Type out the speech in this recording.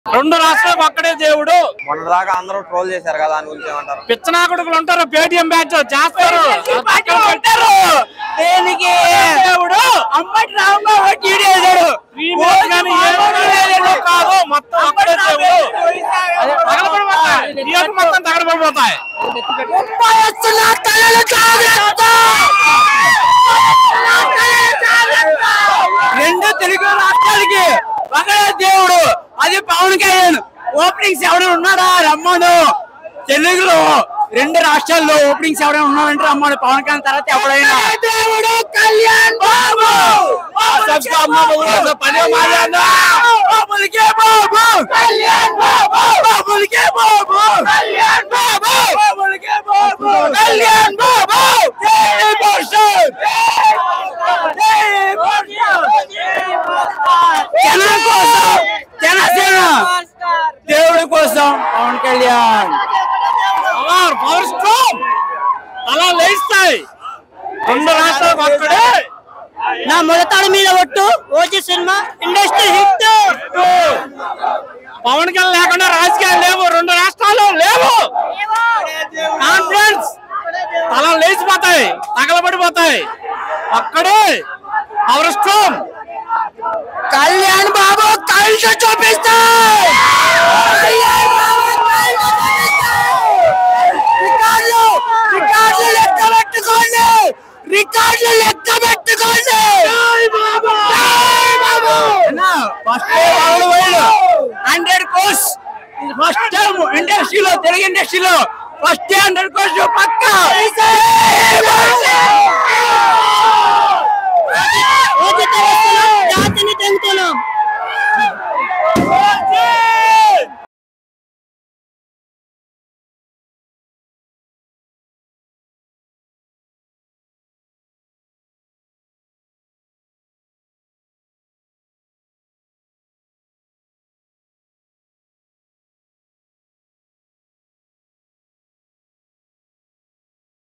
రెండు రాష్ట్రాలకు ఒక్కడే దేవుడు. మొన్న దాకా అందరూ ట్రోల్ చేశారు కదా, దాని గురించి ఏమంటారు? పిచ్చనా కొడుకులు ఉంటారు, పేటిఎం బ్యాచ్ చేస్తారు. దేనికి దేవుడు అంబటి రాంబాబు కాదు, మొత్తం ఒక్కడే దేవుడు. తగలబడిపోతాయి, మొత్తం తగలబడిపోతాయి. రెండు తెలుగు రాష్ట్రాలకి ఒకడే దేవుడు, అది పవన్ కళ్యాణ్. ఓపెనింగ్స్ ఎవరైనా ఉన్నాడా రమ్మను. తెలుగులో రెండు రాష్ట్రాల్లో ఓపెనింగ్స్ ఎవరైనా ఉన్నాడంటే రమ్మను. పవన్ కళ్యాణ్ తర్వాత ఎవరైనా దేవుడు కళ్యాణ్ బాబు. దేవుడి కోసం పవన్ కళ్యాణ్ పవర్ స్ట్రాంగ్ అలా లేస్తాయి. రెండు రాష్ట్రాలకు ఒక్కడే. నా మొదతాడు మీద ఒట్టు. OG cinema industry hit. Pawan Kalyan లేకుండా రాజకీయాలు లేవు, రెండు రాష్ట్రాలు లేవు. కాన్ఫిడెన్స్ అలా లేచిపోతాయి, తగలబడిపోతాయి. అక్కడే పవర్ స్ట్రాంగ్. కళ్యాణ్ బాబు కలిసి చూపిస్తాయి. రికార్డులు లెక్క పెట్టుకోండి. 100 crores ఫస్ట్ టైం ఇండస్ట్రీలో, తెలుగు ఇండస్ట్రీలో ఫస్ట్ 100 crores పక్క. జాతిని తెంగుతున్నాం.